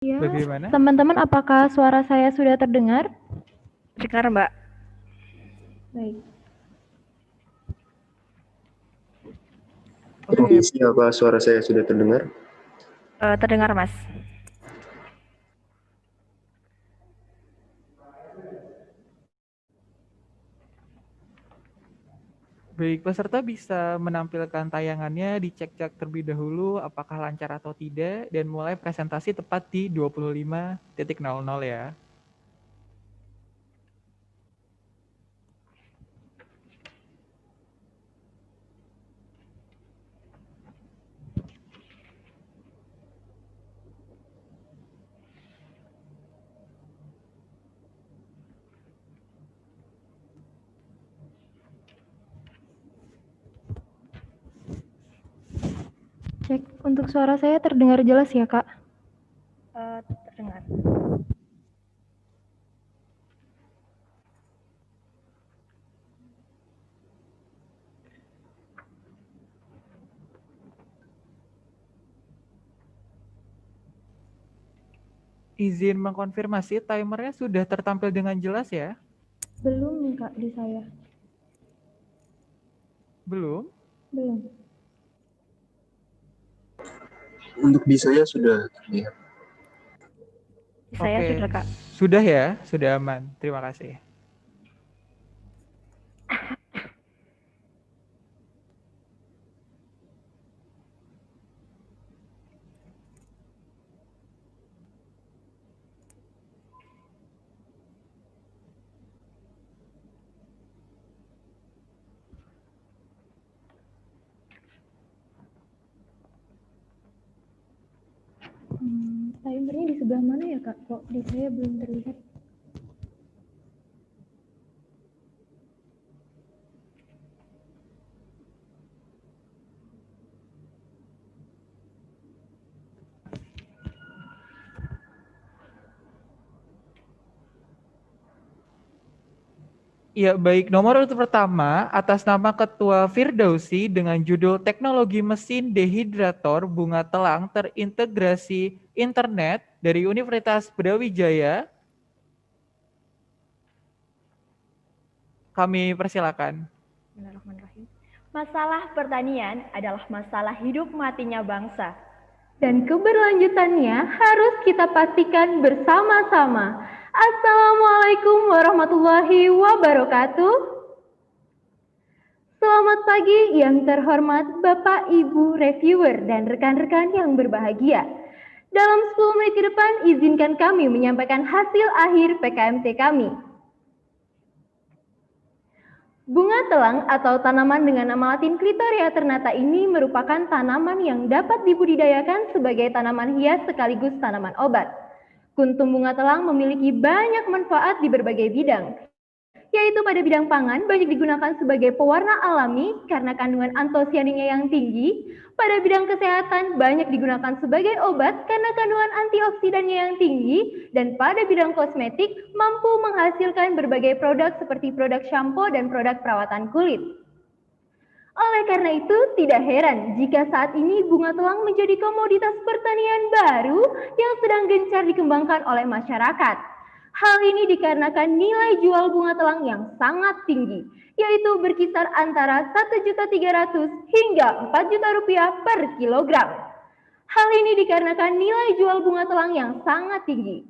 Ya, Bagaimana? teman-teman, apakah suara saya sudah terdengar? Dengar, Mbak. Baik. Permisi, apa suara saya sudah terdengar? Terdengar, Mas. Baik, peserta bisa menampilkan tayangannya, dicek-cek terlebih dahulu apakah lancar atau tidak, dan mulai presentasi tepat di 25.00 ya. Cek, untuk suara saya terdengar jelas ya, Kak? Terdengar. Izin mengkonfirmasi timernya sudah tertampil dengan jelas ya? Belum nih, Kak, di saya. Belum? Belum. Untuk di saya sudah terlihat. Saya Oke. sudah, Kak. Sudah ya? Sudah aman. Terima kasih. Timernya di sebelah mana ya, Kak? Kok di saya belum terlihat? Ya, baik. Nomor urut pertama, atas nama Ketua Firdausi dengan judul Teknologi Mesin Dehidrator Bunga Telang Terintegrasi Internet dari Universitas Brawijaya. Kami persilakan. Bismillahirrahmanirrahim. Masalah pertanian adalah masalah hidup matinya bangsa. Dan keberlanjutannya harus kita pastikan bersama-sama. Assalamualaikum warahmatullahi wabarakatuh. Selamat pagi yang terhormat Bapak, Ibu, reviewer, dan rekan-rekan yang berbahagia. Dalam 10 menit ke depan, izinkan kami menyampaikan hasil akhir PKMT kami. Bunga telang atau tanaman dengan nama latin Clitoria ternata ini merupakan tanaman yang dapat dibudidayakan sebagai tanaman hias sekaligus tanaman obat. Kuntum bunga telang memiliki banyak manfaat di berbagai bidang, yaitu pada bidang pangan banyak digunakan sebagai pewarna alami karena kandungan antosianinnya yang tinggi. Pada bidang kesehatan banyak digunakan sebagai obat karena kandungan antioksidannya yang tinggi. Dan pada bidang kosmetik mampu menghasilkan berbagai produk seperti produk shampoo dan produk perawatan kulit. Oleh karena itu, tidak heran jika saat ini bunga telang menjadi komoditas pertanian baru yang sedang gencar dikembangkan oleh masyarakat. Hal ini dikarenakan nilai jual bunga telang yang sangat tinggi, yaitu berkisar antara Rp1.300.000 hingga Rp4.000.000 per kilogram. Hal ini dikarenakan nilai jual bunga telang yang sangat tinggi,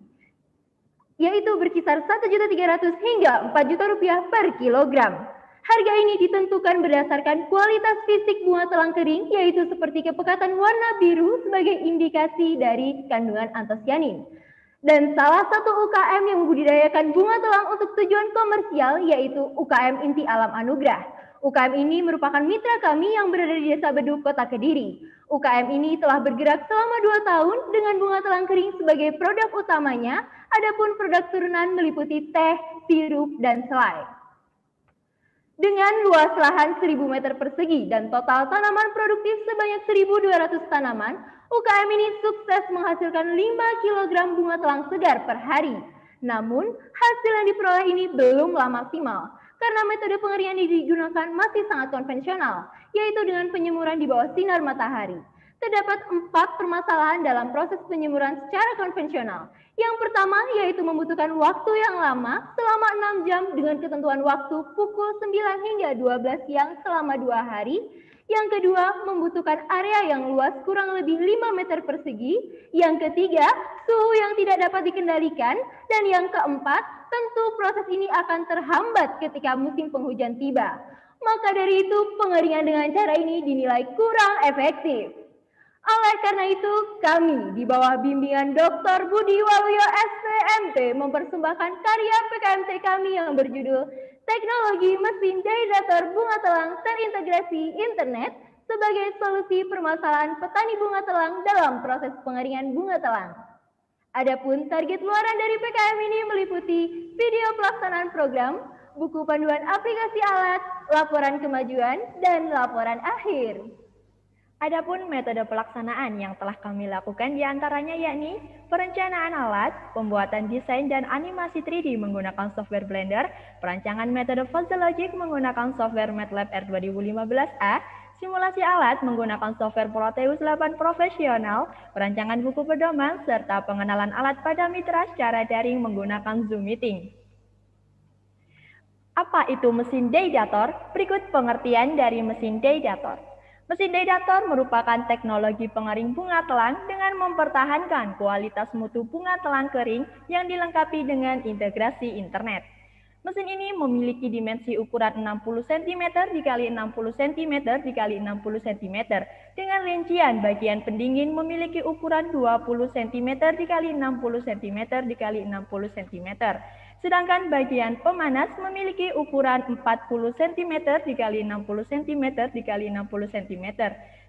yaitu berkisar Rp1.300.000 hingga Rp4.000.000 per kilogram. Harga ini ditentukan berdasarkan kualitas fisik bunga telang kering, yaitu seperti kepekatan warna biru sebagai indikasi dari kandungan antosianin. Dan salah satu UKM yang membudidayakan bunga telang untuk tujuan komersial yaitu UKM Inti Alam Anugrah. UKM ini merupakan mitra kami yang berada di Desa Beduk, Kota Kediri. UKM ini telah bergerak selama 2 tahun dengan bunga telang kering sebagai produk utamanya, adapun produk turunan meliputi teh, sirup, dan selai. Dengan luas lahan 1.000 meter persegi dan total tanaman produktif sebanyak 1.200 tanaman, UKM ini sukses menghasilkan 5 kg bunga telang segar per hari. Namun, hasil yang diperoleh ini belumlah maksimal, karena metode pengeringan yang digunakan masih sangat konvensional, yaitu dengan penyemuran di bawah sinar matahari. Terdapat 4 permasalahan dalam proses penjemuran secara konvensional. Yang pertama yaitu membutuhkan waktu yang lama selama 6 jam dengan ketentuan waktu pukul 9 hingga 12 siang selama 2 hari. Yang kedua, membutuhkan area yang luas kurang lebih 5 meter persegi. Yang ketiga, suhu yang tidak dapat dikendalikan. Dan yang keempat, tentu proses ini akan terhambat ketika musim penghujan tiba. Maka dari itu, pengeringan dengan cara ini dinilai kurang efektif. Oleh karena itu, kami di bawah bimbingan Dr. Budi Waluyo SPMP mempersembahkan karya PKMT kami yang berjudul Teknologi Mesin Dehydrator Bunga Telang Terintegrasi Internet sebagai solusi permasalahan petani bunga telang dalam proses pengeringan bunga telang. Adapun target luaran dari PKM ini meliputi video pelaksanaan program, buku panduan aplikasi alat, laporan kemajuan, dan laporan akhir. Adapun metode pelaksanaan yang telah kami lakukan diantaranya yakni perencanaan alat, pembuatan desain dan animasi 3D menggunakan software Blender, perancangan metode fuzzy logic menggunakan software MATLAB R2015A, simulasi alat menggunakan software Proteus 8 profesional, perancangan buku pedoman, serta pengenalan alat pada mitra secara daring menggunakan Zoom Meeting. Apa itu mesin dehydrator? Berikut pengertian dari mesin dehydrator. Mesin dehydrator merupakan teknologi pengering bunga telang dengan mempertahankan kualitas mutu bunga telang kering yang dilengkapi dengan integrasi internet. Mesin ini memiliki dimensi ukuran 60 cm x 60 cm x 60 cm dengan rincian bagian pendingin memiliki ukuran 20 cm x 60 cm x 60 cm. Sedangkan bagian pemanas memiliki ukuran 40 cm x 60 cm x 60 cm.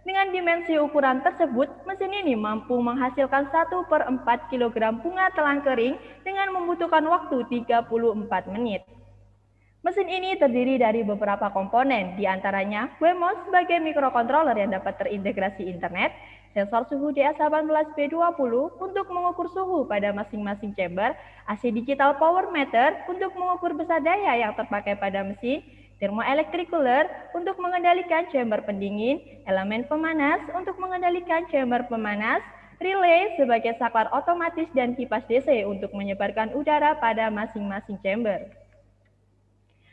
Dengan dimensi ukuran tersebut, mesin ini mampu menghasilkan 1/4 kg bunga telang kering dengan membutuhkan waktu 34 menit. Mesin ini terdiri dari beberapa komponen, diantaranya Wemos sebagai mikrokontroler yang dapat terintegrasi internet, sensor suhu DS18B20 untuk mengukur suhu pada masing-masing chamber, AC Digital Power Meter untuk mengukur besar daya yang terpakai pada mesin, thermoelectric cooler untuk mengendalikan chamber pendingin, elemen pemanas untuk mengendalikan chamber pemanas, relay sebagai saklar otomatis dan kipas DC untuk menyebarkan udara pada masing-masing chamber.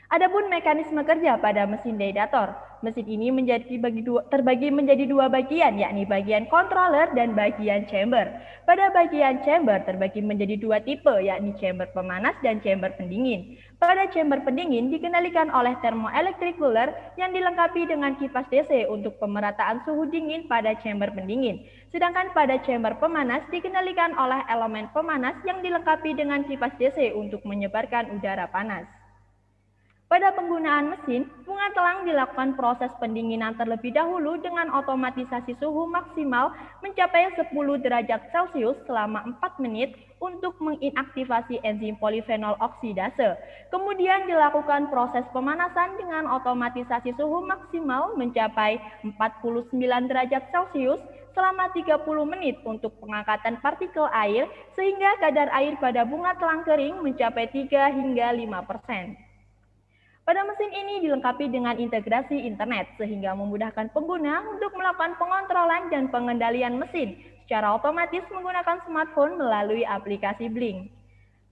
Adapun mekanisme kerja pada mesin dehydrator. Mesin ini terbagi menjadi 2 bagian, yakni bagian controller dan bagian chamber. Pada bagian chamber terbagi menjadi 2 tipe, yakni chamber pemanas dan chamber pendingin. Pada chamber pendingin dikendalikan oleh thermoelectric cooler yang dilengkapi dengan kipas DC untuk pemerataan suhu dingin pada chamber pendingin. Sedangkan pada chamber pemanas dikendalikan oleh elemen pemanas yang dilengkapi dengan kipas DC untuk menyebarkan udara panas. Pada penggunaan mesin, bunga telang dilakukan proses pendinginan terlebih dahulu dengan otomatisasi suhu maksimal mencapai 10 derajat Celcius selama 4 menit untuk menginaktivasi enzim polifenol oksidase. Kemudian dilakukan proses pemanasan dengan otomatisasi suhu maksimal mencapai 49 derajat Celcius selama 30 menit untuk pengangkatan partikel air sehingga kadar air pada bunga telang kering mencapai 3 hingga 5%. Pada mesin ini dilengkapi dengan integrasi internet sehingga memudahkan pengguna untuk melakukan pengontrolan dan pengendalian mesin secara otomatis menggunakan smartphone melalui aplikasi Blink.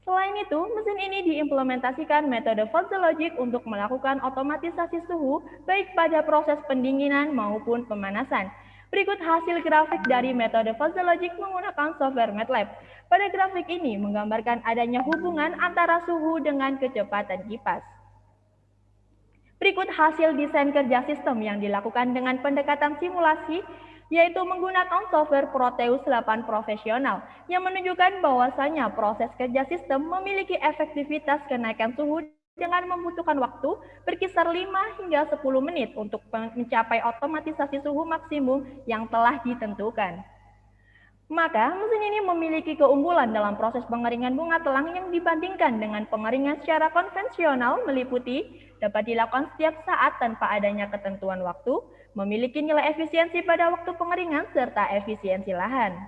Selain itu, mesin ini diimplementasikan metode fuzzy logic untuk melakukan otomatisasi suhu baik pada proses pendinginan maupun pemanasan. Berikut hasil grafik dari metode fuzzy logic menggunakan software MATLAB. Pada grafik ini menggambarkan adanya hubungan antara suhu dengan kecepatan kipas. Berikut hasil desain kerja sistem yang dilakukan dengan pendekatan simulasi, yaitu menggunakan software Proteus 8 profesional, yang menunjukkan bahwasanya proses kerja sistem memiliki efektivitas kenaikan suhu dengan membutuhkan waktu berkisar 5 hingga 10 menit untuk mencapai otomatisasi suhu maksimum yang telah ditentukan. Maka, mesin ini memiliki keunggulan dalam proses pengeringan bunga telang yang dibandingkan dengan pengeringan secara konvensional meliputi dapat dilakukan setiap saat tanpa adanya ketentuan waktu, memiliki nilai efisiensi pada waktu pengeringan, serta efisiensi lahan.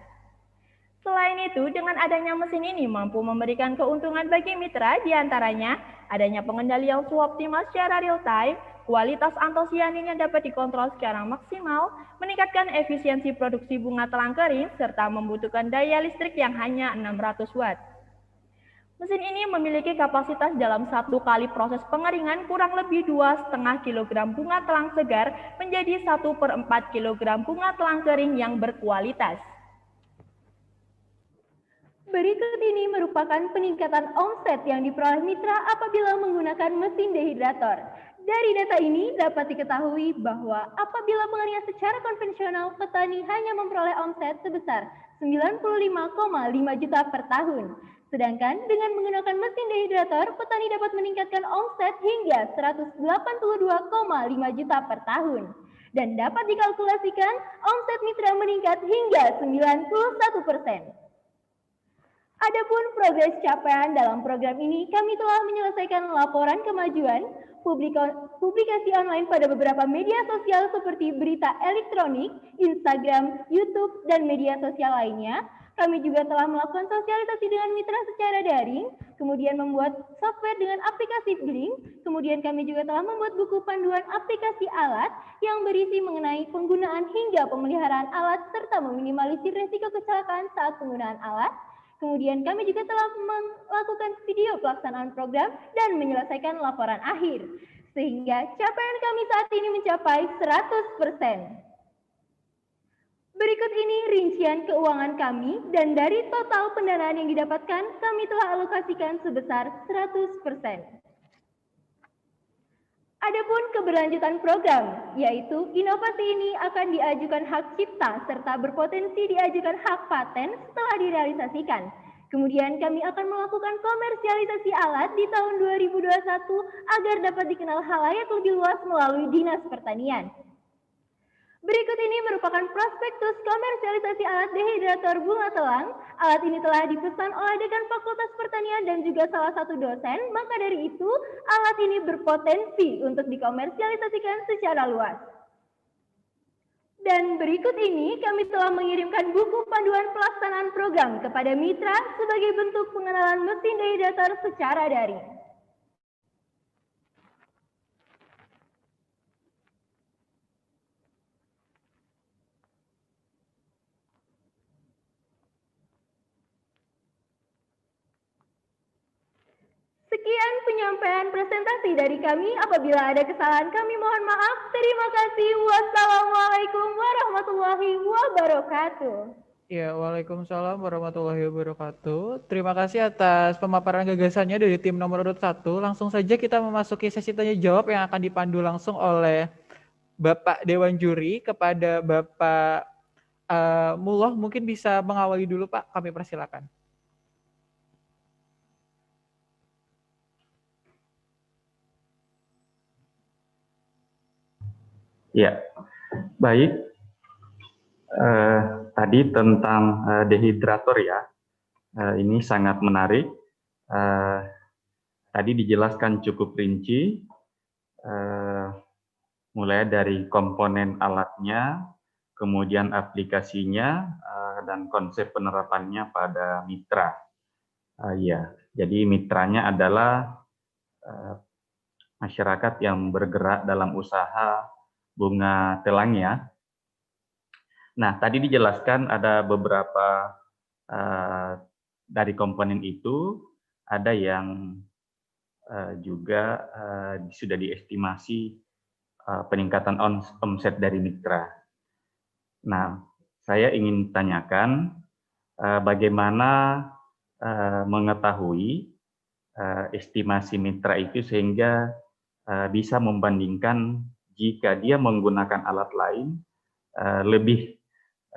Selain itu, dengan adanya mesin ini mampu memberikan keuntungan bagi mitra, diantaranya adanya pengendalian suhu optimal secara real-time, kualitas antosianin yang dapat dikontrol secara maksimal, meningkatkan efisiensi produksi bunga telang kering, serta membutuhkan daya listrik yang hanya 600 watt. Mesin ini memiliki kapasitas dalam 1 kali proses pengeringan kurang lebih 2,5 kg bunga telang segar menjadi 1/4 kg bunga telang kering yang berkualitas. Berikut ini merupakan peningkatan omset yang diperoleh mitra apabila menggunakan mesin dehidrator. Dari data ini dapat diketahui bahwa apabila pengeringan secara konvensional, petani hanya memperoleh omset sebesar 95,5 juta per tahun. Sedangkan dengan menggunakan mesin dehidrator, petani dapat meningkatkan omset hingga 182,5 juta per tahun. Dan dapat dikalkulasikan, omset mitra meningkat hingga 91%. Adapun progres capaian dalam program ini, kami telah menyelesaikan laporan kemajuan, publikasi online pada beberapa media sosial seperti berita elektronik, Instagram, YouTube, dan media sosial lainnya. Kami juga telah melakukan sosialisasi dengan mitra secara daring, kemudian membuat software dengan aplikasi Blink, kemudian kami juga telah membuat buku panduan aplikasi alat yang berisi mengenai penggunaan hingga pemeliharaan alat serta meminimalisir risiko kecelakaan saat penggunaan alat. Kemudian kami juga telah melakukan video pelaksanaan program dan menyelesaikan laporan akhir. Sehingga capaian kami saat ini mencapai 100%. Berikut ini rincian keuangan kami dan dari total pendanaan yang didapatkan kami telah alokasikan sebesar 100%. Adapun keberlanjutan program, yaitu inovasi ini akan diajukan hak cipta serta berpotensi diajukan hak paten setelah direalisasikan. Kemudian kami akan melakukan komersialisasi alat di tahun 2021 agar dapat dikenal halayak lebih luas melalui Dinas Pertanian. Berikut ini merupakan prospektus komersialisasi alat dehidrator bunga telang. Alat ini telah dipesan oleh Dekan Fakultas Pertanian dan juga salah satu dosen, maka dari itu alat ini berpotensi untuk dikomersialisasikan secara luas. Dan berikut ini kami telah mengirimkan buku panduan pelaksanaan program kepada mitra sebagai bentuk pengenalan mesin dehidrator secara daring. Sekian penyampaian presentasi dari kami. Apabila ada kesalahan kami mohon maaf. Terima kasih. Wassalamualaikum warahmatullahi wabarakatuh. Ya, waalaikumsalam warahmatullahi wabarakatuh. Terima kasih atas pemaparan gagasannya dari tim nomor urut 1. Langsung saja kita memasuki sesi tanya jawab yang akan dipandu langsung oleh Bapak Dewan Juri kepada Bapak Mullah. Mungkin bisa mengawali dulu Pak, kami persilakan. Ya, baik. Tadi tentang dehidrator ya, ini sangat menarik. Tadi dijelaskan cukup rinci, mulai dari komponen alatnya, kemudian aplikasinya, dan konsep penerapannya pada mitra. Ya, jadi mitranya adalah masyarakat yang bergerak dalam usaha bunga telang ya. Nah, tadi dijelaskan ada beberapa dari komponen itu, ada yang juga sudah diestimasi peningkatan omset dari mitra. Nah, saya ingin tanyakan bagaimana mengetahui estimasi mitra itu sehingga bisa membandingkan jika dia menggunakan alat lain lebih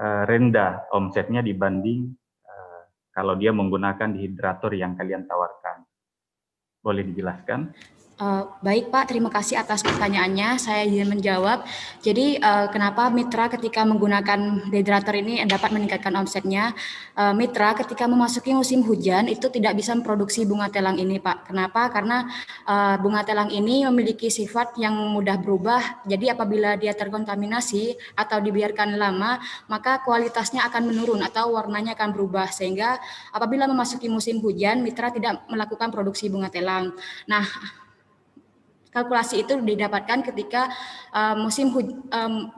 rendah omsetnya dibanding kalau dia menggunakan dehidrator yang kalian tawarkan. Boleh dijelaskan? Baik Pak, terima kasih atas pertanyaannya. Saya ingin menjawab. Jadi kenapa mitra ketika menggunakan dehydrator ini dapat meningkatkan omsetnya? Mitra ketika memasuki musim hujan itu tidak bisa memproduksi bunga telang ini Pak. Kenapa? Karena bunga telang ini memiliki sifat yang mudah berubah. Jadi apabila dia terkontaminasi atau dibiarkan lama, maka kualitasnya akan menurun atau warnanya akan berubah. Sehingga apabila memasuki musim hujan, mitra tidak melakukan produksi bunga telang. Nah, kalkulasi itu didapatkan ketika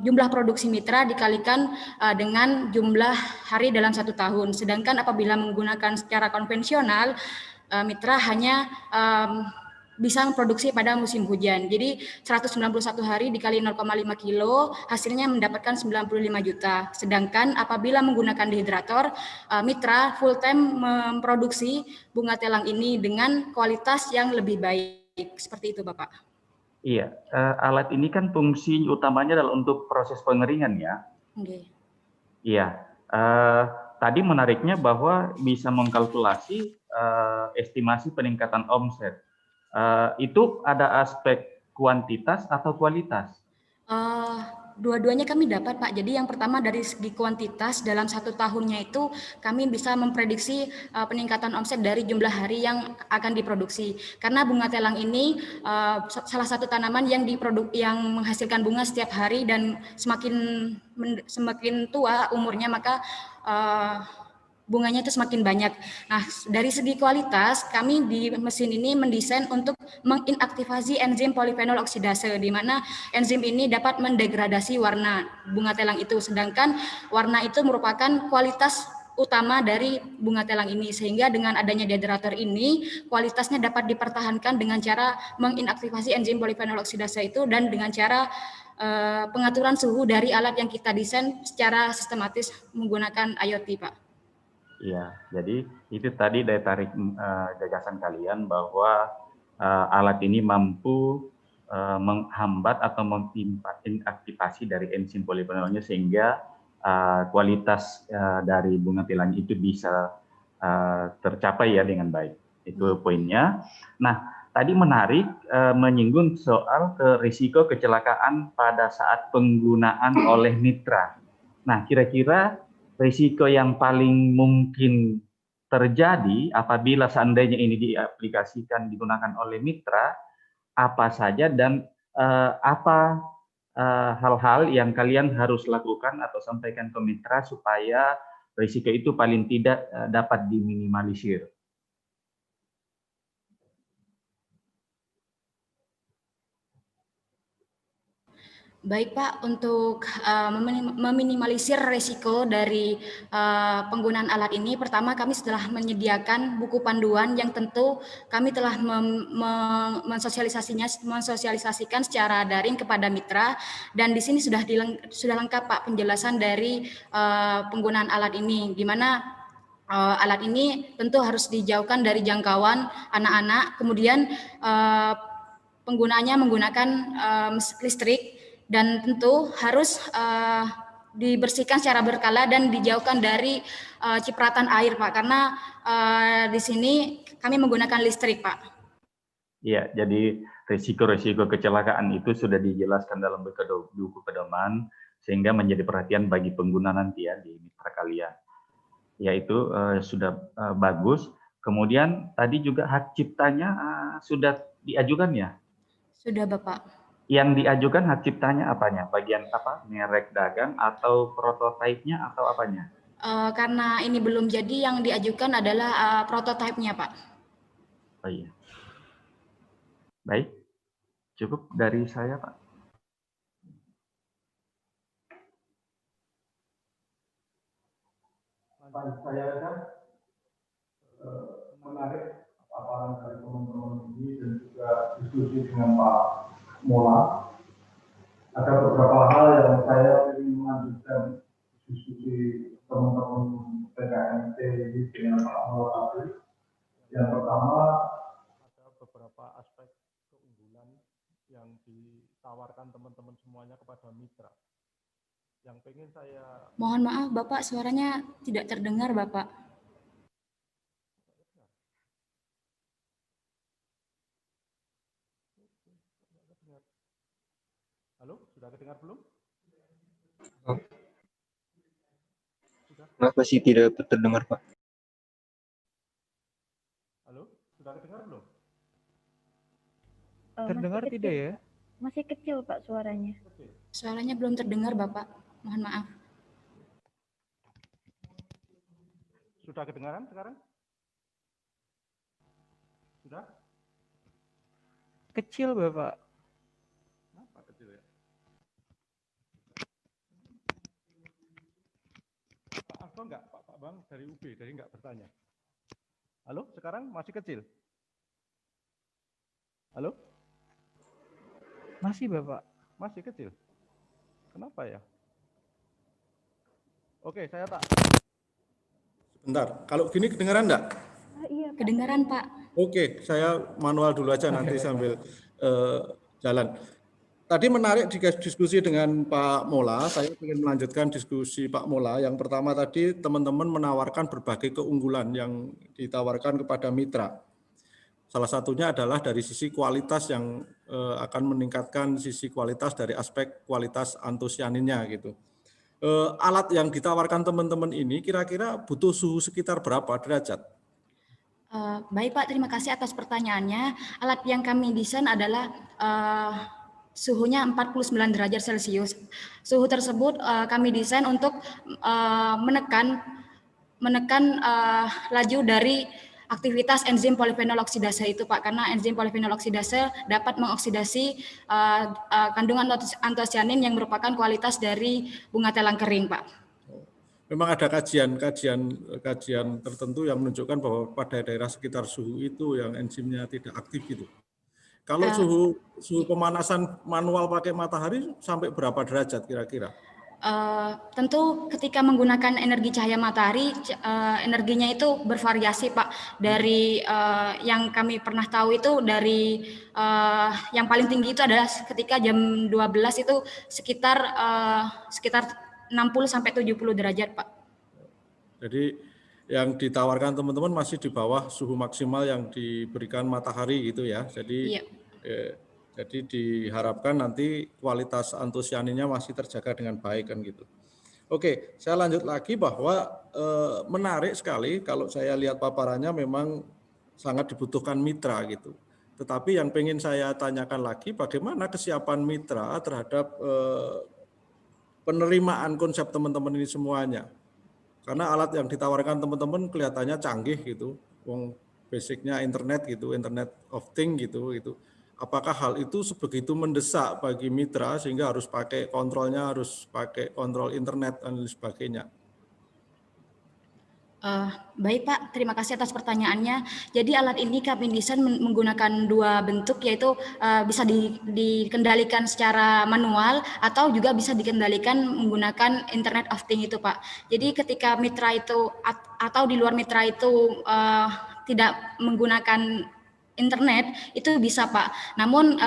jumlah produksi mitra dikalikan dengan jumlah hari dalam 1 tahun. Sedangkan apabila menggunakan secara konvensional, mitra hanya bisa memproduksi pada musim hujan. Jadi 191 hari dikali 0,5 kilo hasilnya mendapatkan 95 juta. Sedangkan apabila menggunakan dehydrator, mitra full time memproduksi bunga telang ini dengan kualitas yang lebih baik. Seperti itu, Bapak. Iya, alat ini kan fungsi utamanya adalah untuk proses pengeringan ya. Okay. Iya, tadi menariknya bahwa bisa mengkalkulasi estimasi peningkatan omset. Itu ada aspek kuantitas atau kualitas? Dua-duanya kami dapat Pak. Jadi yang pertama dari segi kuantitas dalam 1 tahunnya itu kami bisa memprediksi peningkatan omset dari jumlah hari yang akan diproduksi. Karena bunga telang ini salah satu tanaman yang menghasilkan bunga setiap hari dan semakin tua umurnya maka bunganya itu semakin banyak. Nah, dari segi kualitas, kami di mesin ini mendesain untuk menginaktivasi enzim polifenol oksidase, di mana enzim ini dapat mendegradasi warna bunga telang itu. Sedangkan warna itu merupakan kualitas utama dari bunga telang ini, sehingga dengan adanya dehydrator ini, kualitasnya dapat dipertahankan dengan cara menginaktivasi enzim polifenol oksidase itu dan dengan cara pengaturan suhu dari alat yang kita desain secara sistematis menggunakan IoT, Pak. Iya, jadi itu tadi daya tarik gagasan kalian bahwa alat ini mampu menghambat atau menginaktivasi dari enzim polifenolnya sehingga kualitas dari bunga telang itu bisa tercapai ya dengan baik. Itu poinnya. Nah, tadi menarik menyinggung soal risiko kecelakaan pada saat penggunaan oleh mitra. Nah, kira-kira risiko yang paling mungkin terjadi apabila seandainya ini digunakan oleh mitra, apa saja dan apa hal-hal yang kalian harus lakukan atau sampaikan ke mitra supaya risiko itu paling tidak dapat diminimalisir. Baik Pak, untuk meminimalisir risiko dari penggunaan alat ini, pertama kami setelah menyediakan buku panduan yang tentu kami telah mensosialisasikan secara daring kepada mitra, dan di sini sudah lengkap Pak penjelasan dari penggunaan alat ini, di mana alat ini tentu harus dijauhkan dari jangkauan anak-anak, kemudian penggunaannya menggunakan listrik, dan tentu harus dibersihkan secara berkala dan dijauhkan dari cipratan air Pak, karena di sini kami menggunakan listrik Pak. Iya, jadi risiko-risiko kecelakaan itu sudah dijelaskan dalam buku pedoman sehingga menjadi perhatian bagi pengguna nanti ya di mitra kalian. Yaitu sudah bagus. Kemudian tadi juga hak ciptanya sudah diajukan ya? Sudah Bapak. Yang diajukan hak ciptanya apanya? Bagian apa? Merek dagang atau prototipenya atau apanya? Karena ini belum jadi, yang diajukan adalah prototipenya Pak. Oh iya. Baik, cukup dari saya Pak. Saya kan menarik paparan dari teman-teman ini dan juga diskusi dengan Pak Mola. Ada beberapa hal yang saya ingin melanjutkan diskusi teman-teman PKMT ini dengan Pak Mola tadi. Yang pertama, ada beberapa aspek keunggulan yang ditawarkan teman-teman semuanya kepada mitra. Yang pengen saya... Mohon maaf Bapak, suaranya tidak terdengar Bapak. Halo, sudah kedengar belum? Oh. Maaf, masih tidak terdengar, Pak. Halo, sudah kedengar belum? Terdengar masih tidak kecil, ya? Pak. Masih kecil Pak suaranya. Suaranya belum terdengar, Bapak. Mohon maaf. Sudah kedengaran sekarang? Sudah? Kecil, Bapak. Kenapa kecil ya? Pak Arto enggak, Pak Bang dari UB, dari enggak bertanya. Halo, sekarang masih kecil? Halo? Masih, Bapak. Masih kecil? Kenapa ya? Oke, saya tak. Sebentar, kalau gini kedengaran enggak? Iya Pak. Kedengaran, Pak. Oke, saya manual dulu aja nanti sambil jalan. Tadi menarik diskusi dengan Pak Mola, saya ingin melanjutkan diskusi Pak Mola. Yang pertama tadi teman-teman menawarkan berbagai keunggulan yang ditawarkan kepada mitra. Salah satunya adalah dari sisi kualitas yang akan meningkatkan sisi kualitas dari aspek kualitas antosianinnya gitu. Alat yang ditawarkan teman-teman ini kira-kira butuh suhu sekitar berapa derajat? Baik Pak, terima kasih atas pertanyaannya. Alat yang kami desain adalah suhunya 49 derajat Celcius. Suhu tersebut kami desain untuk menekan laju dari aktivitas enzim polifenol oksidase itu Pak, karena enzim polifenol oksidase dapat mengoksidasi kandungan antosianin yang merupakan kualitas dari bunga telang kering Pak. Memang ada kajian tertentu yang menunjukkan bahwa pada daerah sekitar suhu itu yang enzimnya tidak aktif gitu. Kalau suhu pemanasan manual pakai matahari sampai berapa derajat kira-kira? Tentu ketika menggunakan energi cahaya matahari, energinya itu bervariasi Pak. Dari yang kami pernah tahu itu dari yang paling tinggi itu adalah ketika jam 12 itu sekitar 60 sampai 70 derajat, Pak. Jadi yang ditawarkan teman-teman masih di bawah suhu maksimal yang diberikan matahari gitu ya. Jadi Iya. Jadi diharapkan nanti kualitas antosianinnya masih terjaga dengan baik kan gitu. Oke, saya lanjut lagi bahwa menarik sekali kalau saya lihat paparannya memang sangat dibutuhkan mitra gitu. Tetapi yang pengen saya tanyakan lagi bagaimana kesiapan mitra terhadap penerimaan konsep teman-teman ini semuanya. Karena alat yang ditawarkan teman-teman kelihatannya canggih gitu. Wong basicnya internet gitu, Internet of Things gitu. Apakah hal itu sebegitu mendesak bagi mitra sehingga harus pakai kontrolnya, harus pakai kontrol internet dan lain sebagainya? Baik Pak, terima kasih atas pertanyaannya. Jadi alat ini kami desain menggunakan dua bentuk, yaitu bisa dikendalikan secara manual atau juga bisa dikendalikan menggunakan Internet of Things itu Pak. Jadi ketika mitra itu atau di luar mitra itu tidak menggunakan internet, itu bisa Pak. Namun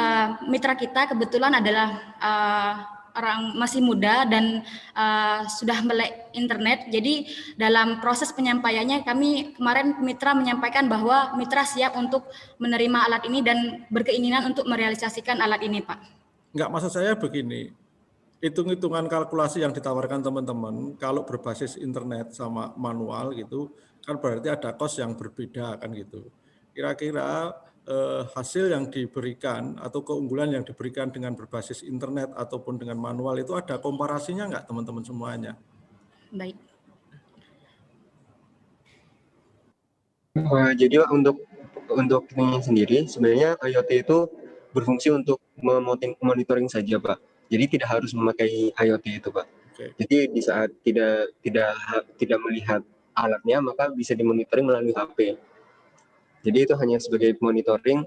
mitra kita kebetulan adalah orang masih muda dan sudah melek internet. Jadi dalam proses penyampaiannya kami kemarin mitra menyampaikan bahwa mitra siap untuk menerima alat ini dan berkeinginan untuk merealisasikan alat ini, Pak. Enggak, maksud saya begini, hitung-hitungan kalkulasi yang ditawarkan teman-teman kalau berbasis internet sama manual gitu kan berarti ada cost yang berbeda kan gitu. Kira-kira hasil yang diberikan atau keunggulan yang diberikan dengan berbasis internet ataupun dengan manual itu ada komparasinya enggak teman-teman semuanya? Baik. Jadi untuk ini sendiri sebenarnya IoT itu berfungsi untuk memonitoring saja Pak. Jadi tidak harus memakai IoT itu Pak. Okay. Jadi di saat tidak melihat alatnya maka bisa dimonitoring melalui HP. Jadi itu hanya sebagai monitoring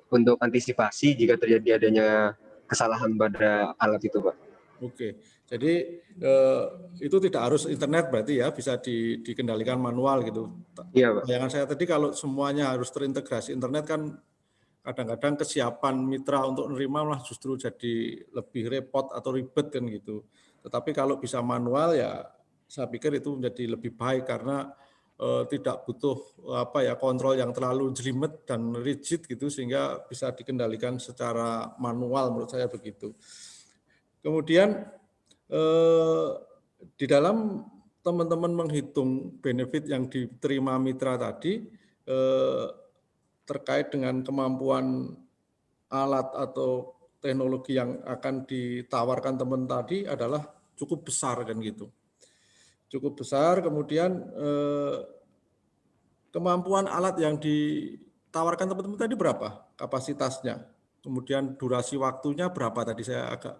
untuk antisipasi jika terjadi adanya kesalahan pada alat itu Pak. Oke, jadi itu tidak harus internet berarti ya, bisa dikendalikan manual gitu. Iya Pak. Bayangan saya tadi kalau semuanya harus terintegrasi internet kan kadang-kadang kesiapan mitra untuk menerima malah justru jadi lebih repot atau ribet kan gitu. Tetapi kalau bisa manual ya saya pikir itu menjadi lebih baik karena tidak butuh kontrol yang terlalu jelimet dan rigid gitu, sehingga bisa dikendalikan secara manual, menurut saya begitu. Kemudian di dalam teman-teman menghitung benefit yang diterima mitra tadi terkait dengan kemampuan alat atau teknologi yang akan ditawarkan teman tadi adalah cukup besar kan gitu. Cukup besar, kemudian kemampuan alat yang ditawarkan teman-teman tadi berapa kapasitasnya, kemudian durasi waktunya berapa, tadi saya agak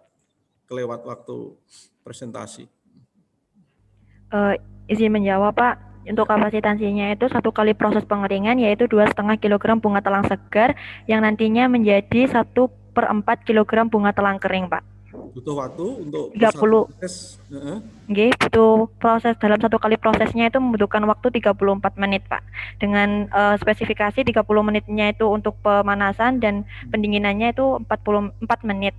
kelewat waktu presentasi. Izin menjawab Pak, untuk kapasitasnya itu 1 kali proses pengeringan yaitu 2,5 kg bunga telang segar yang nantinya menjadi 1/4 kg bunga telang kering Pak. Butuh waktu untuk 30. proses. Butuh proses, dalam 1 kali prosesnya itu membutuhkan waktu 34 menit Pak. Dengan spesifikasi 30 menitnya itu untuk pemanasan dan pendinginannya itu 44 menit.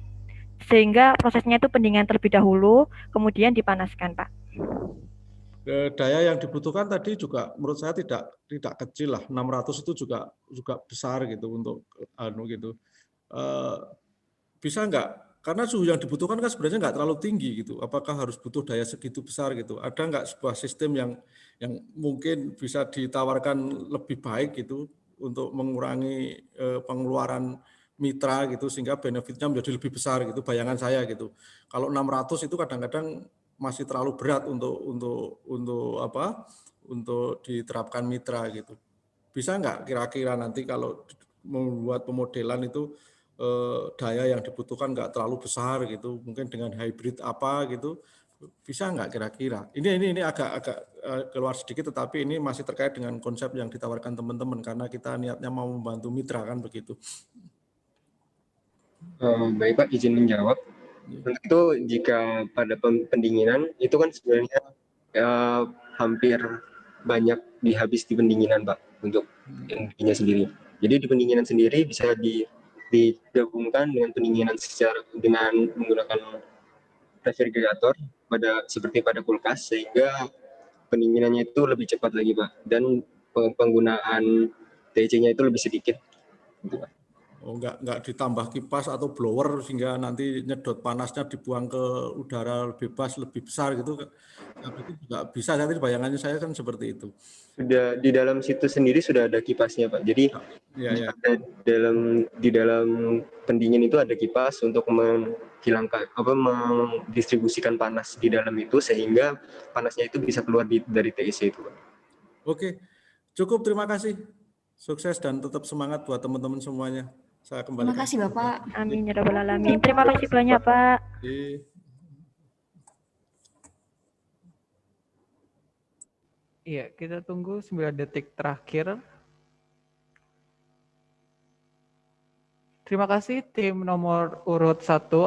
Sehingga prosesnya itu pendinginan terlebih dahulu, kemudian dipanaskan Pak. Daya yang dibutuhkan tadi juga menurut saya tidak kecil lah, 600 itu juga besar gitu untuk gitu. Bisa nggak? Karena suhu yang dibutuhkan kan sebenarnya nggak terlalu tinggi gitu. Apakah harus butuh daya segitu besar gitu? Ada nggak sebuah sistem yang mungkin bisa ditawarkan lebih baik gitu untuk mengurangi pengeluaran mitra gitu, sehingga benefitnya menjadi lebih besar gitu, bayangan saya gitu. Kalau 600 itu kadang-kadang masih terlalu berat untuk diterapkan mitra gitu. Bisa nggak kira-kira nanti kalau membuat pemodelan itu daya yang dibutuhkan nggak terlalu besar gitu, mungkin dengan hybrid apa gitu, bisa nggak kira-kira? Ini agak keluar sedikit, tetapi ini masih terkait dengan konsep yang ditawarkan teman-teman, karena kita niatnya mau membantu mitra kan begitu. Baik Pak, izin menjawab. Untuk itu jika pada pendinginan itu kan sebenarnya hampir banyak dihabis di pendinginan Pak untuk energinya sendiri. Jadi di pendinginan sendiri bisa digabungkan dengan pendinginan dengan menggunakan refrigerator seperti pada kulkas, sehingga pendinginannya itu lebih cepat lagi Pak, dan penggunaan TC-nya itu lebih sedikit. Gitu, Pak. Nggak ditambah kipas atau blower sehingga nanti nyedot panasnya dibuang ke udara bebas lebih besar gitu, itu juga bisa. Nanti bayangannya saya kan seperti itu. Sudah di dalam situ sendiri sudah ada kipasnya Pak. Jadi ya. Di dalam pendingin itu ada kipas untuk mendistribusikan panas di dalam itu, sehingga panasnya itu bisa keluar dari TEC itu Pak. Oke, cukup, terima kasih. Sukses dan tetap semangat buat teman-teman semuanya. Saya kembali. Terima kasih Bapak. Amin ya rabbal alamin. Terima kasih banyak Pak. Iya, kita tunggu 9 detik terakhir. Terima kasih tim nomor urut 1